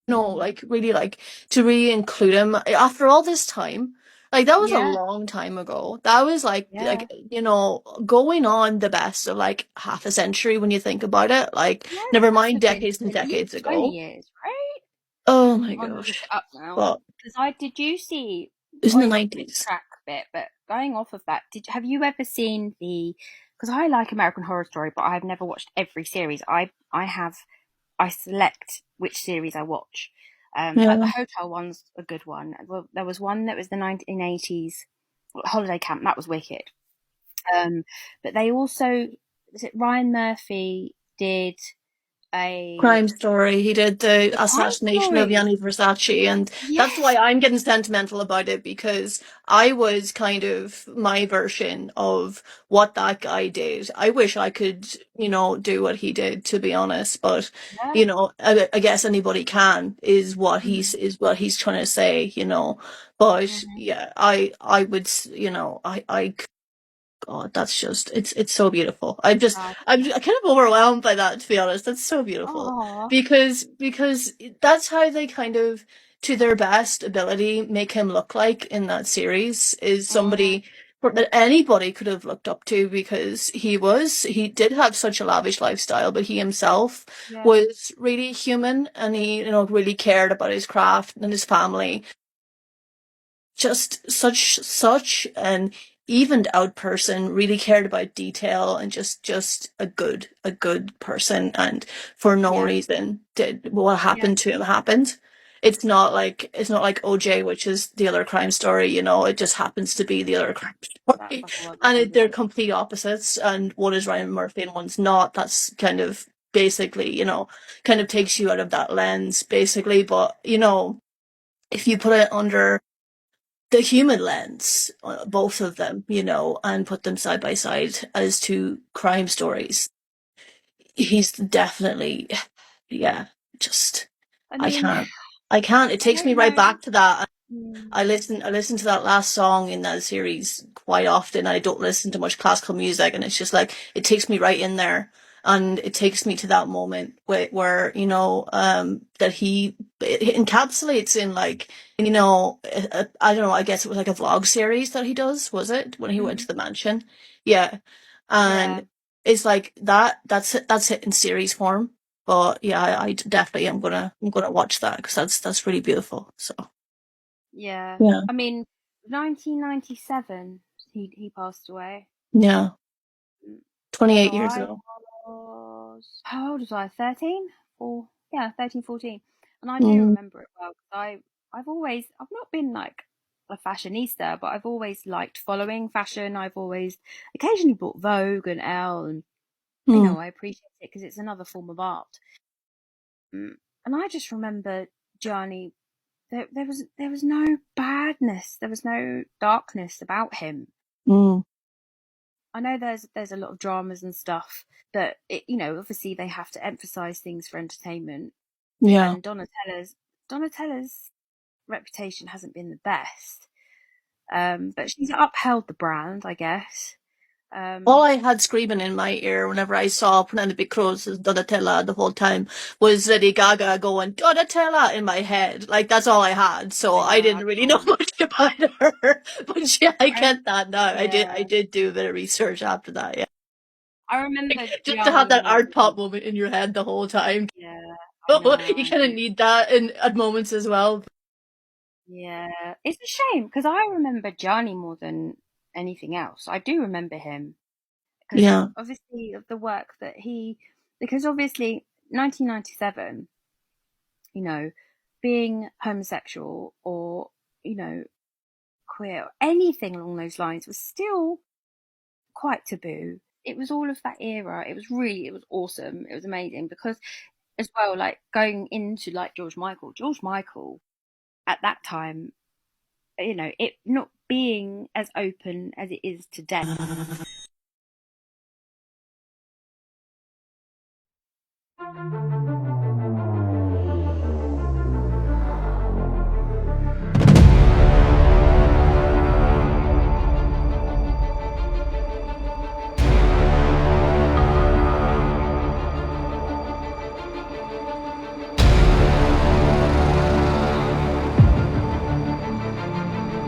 like really like to really include him after all this time. Like that was a Yeah, long time ago. That was yeah. going on the best of like half a century when you think about it. Like Yeah, it never must mind have been decades and at least decades 20 ago. years, right? Oh my I'm gonna look gosh. it up now. But Because I did you see it was in the sorry not to 90s. backtrack a bit, but going off of that, did have you ever seen the because I like American Horror Story, but I've never watched every series. I select which series I watch. Like the Yeah. hotel one's a good one. Well, there was one that was the 1980s holiday camp. That was wicked. Um, but they also was it Ryan Murphy did a Crime Story. He did the the crime assassination of story. Gianni Versace, and that's why Yes. I'm getting sentimental about it because I was kind of my version of what that guy did. I wish I could, do what he did, to be honest. But Yeah. I guess anybody can Mm-hmm. is what he's trying to say. But Mm-hmm. yeah, I would, I God, that's just it's so beautiful. I'm kind of overwhelmed by that, to be honest. That's so beautiful Oh, because that's how they kind of, to their best ability, make him look like in that series is mm-hmm. somebody that anybody could have looked up to because he did have such a lavish lifestyle, but he himself Yeah, was really human and he, really cared about his craft and his family, just such an evened out person, really cared about detail and just a good person, and for no yeah, reason did what yeah. happened to him happened. It's not like OJ, which is the other crime story. It just happens to be the other crime That's story. a whole other And thing. they're complete opposites, and one is Ryan Murphy and one's not. That's kind of basically, kind of takes you out of that lens, basically. But if you put it under the human lens, both of them, and put them side by side as two crime stories. He's definitely, yeah, just, I I mean, can't, I can't. It I takes me don't right know. back to that. Mm, I listen to that last song in that series quite often. I don't listen to much classical music, and it's just like it takes me right in there, and it takes me to that moment where that it encapsulates in like I don't know. I guess it was like a vlog series that he does. Was it when he went to mm, the mansion? Yeah, yeah, and it's like that. That's it in series form. But yeah, I definitely I'm gonna watch that because that's really beautiful. So. yeah. Yeah. I mean, 1997, he passed away. Yeah. Mm, So 28 years I ago. was, how old was I? 13? Or, yeah, 13, 14. And I do Mm, remember it well because I've not been like a fashionista, but I've always liked following fashion. I've always occasionally bought Vogue and Elle, and mm, I appreciate it because it's another form of art. And I just remember Gianni. There was no badness. There was no darkness about him. mm. I know there's a lot of dramas and stuff, but obviously they have to emphasize things for entertainment. Yeah. And Donatella's reputation hasn't been the best, but she's upheld the brand, I guess. All Um, I had screaming in my ear whenever I saw Penelope Cruz as Donatella the whole time was Lady Gaga going Donatella in my head. Like that's all I had. So I I know I didn't really know can't. much about her. But yeah, I I get that now. I yeah. did do a bit of research after that, yeah. I remember Just to have Gianni that more art pop than moment in your head the whole time. yeah. I know You I kind of know. need that in at moments as well. Yeah, it's a shame because I remember Gianni more than anything else. I do remember him because Yeah. obviously of the work that because obviously 1997, you know, being homosexual or, you know, queer or anything along those lines was still quite taboo. It was all of that era. It was awesome. It was amazing because as well, like going into like George Michael at that time, it not being as open as it is today.